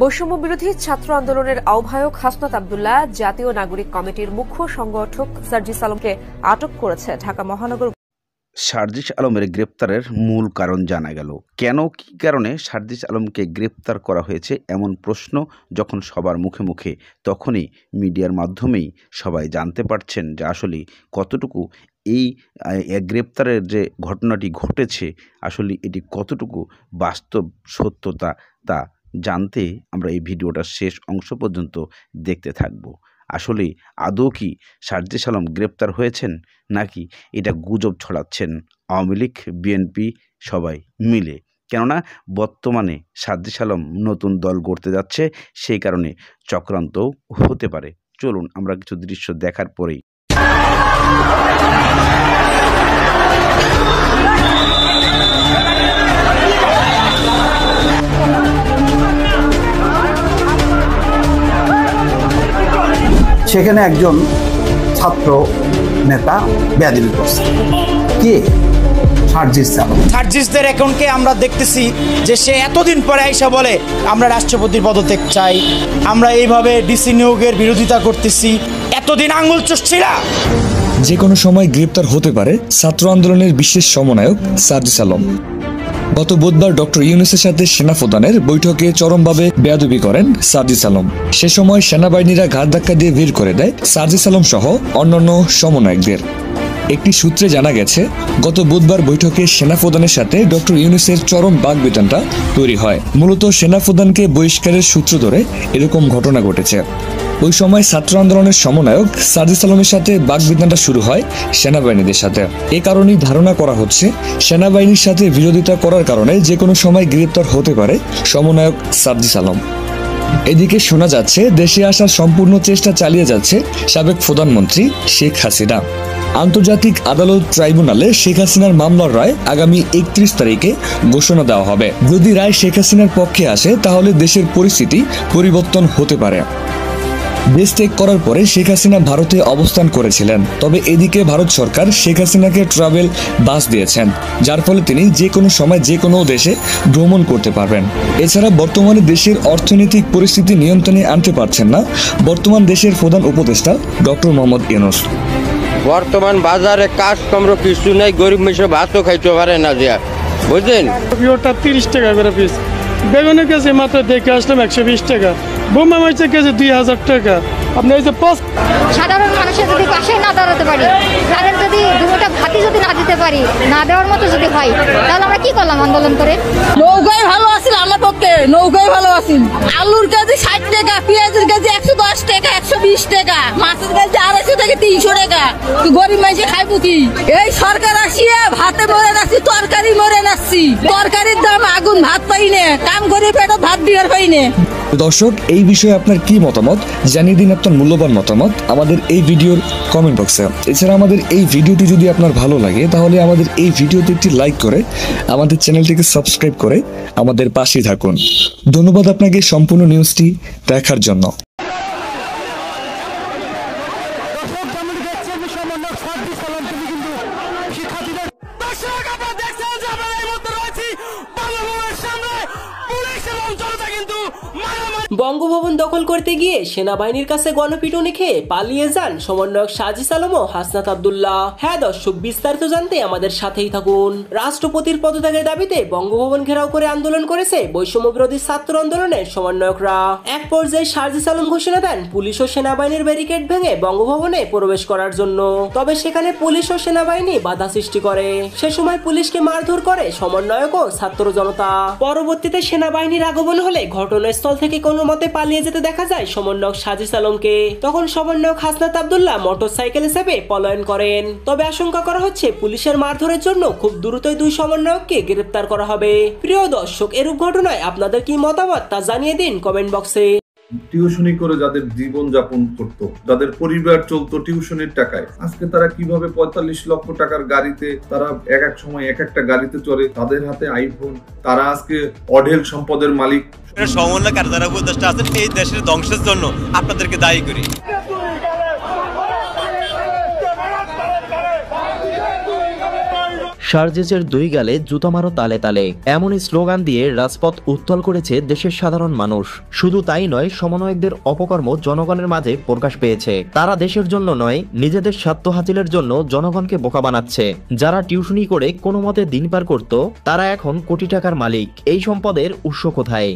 বৈষম্য বিরোধী ছাত্র আন্দোলনের আহ্বায়ক হাসনাত আব্দুল্লাহ জাতীয় নাগরিক কমিটির মুখ্য সংগঠক সার্জিস আলমকে আটক করেছে ঢাকা মহানগর। সার্জিস আলমের গ্রেপ্তারের মূল কারণ জানা গেল। কেন, কী কারণে সার্জিস আলমকে গ্রেপ্তার করা হয়েছে এমন প্রশ্ন যখন সবার মুখে মুখে, তখনই মিডিয়ার মাধ্যমেই সবাই জানতে পারছেন যে আসলে কতটুকু এই গ্রেপ্তারের যে ঘটনাটি ঘটেছে আসলে এটি কতটুকু বাস্তব সত্যতা তা জানতে আমরা এই ভিডিওটার শেষ অংশ পর্যন্ত দেখতে থাকব। আসলে আদৌ কি সার্জিস আলম গ্রেপ্তার হয়েছেন নাকি এটা গুজব ছড়াচ্ছেন আওয়ামী লীগ বিএনপি সবাই মিলে? কেননা বর্তমানে সার্জিস আলম নতুন দল গড়তে যাচ্ছে, সেই কারণে চক্রান্ত হতে পারে। চলুন আমরা কিছু দৃশ্য দেখার পরেই সেখানে একজন ছাত্র নেতা বেয়াদবি করছে। কে? সার্জিসদের অ্যাকাউন্টকে আমরা দেখতেছি যে সে এতদিন পরে আইসা বলে আমরা রাষ্ট্রপতির পদত্যাগ চাই, আমরা এইভাবে ডিসি নিয়োগের বিরোধিতা করতেছি। এতদিন আঙ্গুল চুষছিল। যে কোনো সময় গ্রেপ্তার হতে পারে ছাত্র আন্দোলনের বিশেষ সমন্বয়ক সার্জিস আলম। গত বুধবার ডক্টর ইউনূসের সাথে সেনাপ্রধানের বৈঠকে চরমভাবে বেয়াদবি করেন সার্জিস আলম। সে সময় সেনাবাহিনীরা ঘাট ধাক্কা দিয়ে বের করে দেয় সার্জিস আলম সহ অন্যান্য সমন্বয়কদের। একটি সূত্রে জানা গেছে, গত বুধবার বৈঠকে সেনাপ্রধানের সাথে ডক্টর ইউনূসের চরম বাকবিতণ্ডা তৈরি হয়। মূলত সেনাপ্রধানকে বহিষ্কারের সূত্র ধরে এরকম ঘটনা ঘটেছে। ওই সময় ছাত্র আন্দোলনের সমন্বয়ক সার্জিস আলমের সাথে বাকবিতণ্ডা শুরু হয় সেনাবাহিনীদের সাথে। এ কারণেই ধারণা করা হচ্ছে সেনাবাহিনীর সাথে বিরোধিতা করার কারণে যে কোনো সময় গ্রেপ্তার হতে পারে সমন্বয়ক সার্জিস আলম। এদিকে শোনা যাচ্ছে দেশে আসার সম্পূর্ণ চেষ্টা চালিয়ে যাচ্ছে সাবেক প্রধানমন্ত্রী শেখ হাসিনা। আন্তর্জাতিক আদালত ট্রাইব্যুনালে শেখ হাসিনার মামলার রায় আগামী 31 তারিখে ঘোষণা দেওয়া হবে। যদি রায় শেখ হাসিনার পক্ষে আসে তাহলে দেশের পরিস্থিতি পরিবর্তন হতে পারে। দেশ ত্যাগ করার পরে শেখ হাসিনা ভারতে অবস্থান করেছিলেন, তবে এদিকে ভারত সরকার শেখ হাসিনাকে ট্রাভেল বাস দিয়েছেন, যার ফলে তিনি যে কোনো সময় যে কোনো দেশে ভ্রমণ করতে পারবেন। এছাড়া বর্তমানে দেশের অর্থনৈতিক পরিস্থিতি নিয়ন্ত্রণে আনতে পারছেন না বর্তমান দেশের প্রধান উপদেষ্টা ডক্টর মোহাম্মদ ইউনূস। বর্তমান বাজারে কাজ কম কিছু নেই, গরিব মানুষের ভাতও খাইতে পারে না, যে বুঝলেন। 30 টাকা করে পিস, বেগুনের কেজি মাত্র দেখে আসলাম 120 টাকা, বোমা মাছের কেজি 2000 টাকা। আপনি এই যে সাধারণ মানুষের যদি পাশে না দাঁড়াতে পারি, তাদের যদি দুটো ভাতি যদি না দিতে পারি, না দেওয়ার মতো যদি হয়, তাহলে আমরা কি করলাম আন্দোলন করে? নৌকায় ভালো আছিল আমার পক্ষে, নৌকায় ভালো আছিল। আলুর কেজি 60 টাকা, পেঁয়াজের কেজি 110 টাকা, 120 টাকা, মাছের কেজি 250 থেকে 300 টাকা। গরিব মানুষে খাইবো কি? এই সরকার আসিয়া ভাতে মরে নাচ্ছি, তরকারি মরে নাচ্ছি। তরকারির দাম আগুন, ভাত পাই না, কাম করে পেটে ভাত দিয়ে পাই না। দর্শক, এই বিষয়ে আপনার কি মতামত জানিয়ে দিন আপনার মূল্যবান মতামত আমাদের এই ভিডিওর কমেন্ট বক্সে। এছাড়া আমাদের এই ভিডিওটি যদি আপনার ভালো লাগে তাহলে আমাদের এই ভিডিওতে একটি লাইক করে আমাদের চ্যানেলটিকে সাবস্ক্রাইব করে আমাদের পাশেই থাকুন। ধন্যবাদ আপনাকে সম্পূর্ণ নিউজটি দেখার জন্য। বঙ্গভবন দখল করতে গিয়ে সেনাবাহিনীর কাছে গণপিটুনি খেয়ে পালিয়ে যান সমন্বয়ক সার্জিস আলম ও হাসনাত আব্দুল্লাহ। হ্যাঁ দর্শক, বিস্তারিত জানতে আমাদের সাথেই থাকুন। রাষ্ট্রপতির পদত্যাগের দাবিতে বঙ্গভবন ঘেরাও করে আন্দোলন করেছে বৈষম্য বিরোধী ছাত্র আন্দোলনের সমন্বয়করা। এক পর্যায়ে সার্জিস আলম ঘোষণা দেন পুলিশ ও সেনাবাহিনীর ব্যারিকেড ভেঙে বঙ্গভবনে প্রবেশ করার জন্য। তবে সেখানে পুলিশ ও সেনাবাহিনী বাধা সৃষ্টি করে। সে সময় পুলিশকে মারধর করে সমন্বয়ক ও ছাত্র জনতা। পরবর্তীতে সেনাবাহিনীর আগমন হলে ঘটনাস্থল থেকে কোনো মতে পালিয়ে যেতে দেখা যায় সমন্বয়ক সার্জিস আলমকে। তখন সমন্বয়ক হাসনাত আব্দুল্লাহ মোটরসাইকেলে চেপে পলায়ন করেন। তবে আশঙ্কা করা হচ্ছে পুলিশের মারধরের জন্য খুব দ্রুতই দুই সমন্বয়ককে গ্রেফতার করা হবে। প্রিয় দর্শক, এরূপ ঘটনায় আপনাদের কি মতামত তা জানিয়ে দিন কমেন্ট বক্সে। টিউশনি করে যাদের জীবন যাপন করত, যাদের পরিবার চলতো টিউশনির টাকায়, আজকে তারা কিভাবে 45 লক্ষ টাকার গাড়িতে, তারা এক সময় এক একটা গাড়িতে চড়ে, তাদের হাতে আইফোন, তারা আজকে অঢেল সম্পদের মালিক। সমন্বয়ক আর যারা উপদেষ্টা আছেন এই দেশের ধ্বংসের জন্য আপনাদেরকে দায়ী করি। সার্জিসের দুই গালে জুতা মারো তালে তালে, এমনই স্লোগান দিয়ে রাজপথ উত্তল করেছে দেশের সাধারণ মানুষ। শুধু তাই নয়, সমন্বয়কদের অপকর্ম জনগণের মাঝে প্রকাশ পেয়েছে। তারা দেশের জন্য নয়, নিজেদের স্বার্থ হাসিলের জন্য জনগণকে বোকা বানাচ্ছে। যারা টিউশনি করে কোনো মতে দিন পার করত, তারা এখন কোটি টাকার মালিক। এই সম্পদের উৎস কোথায়?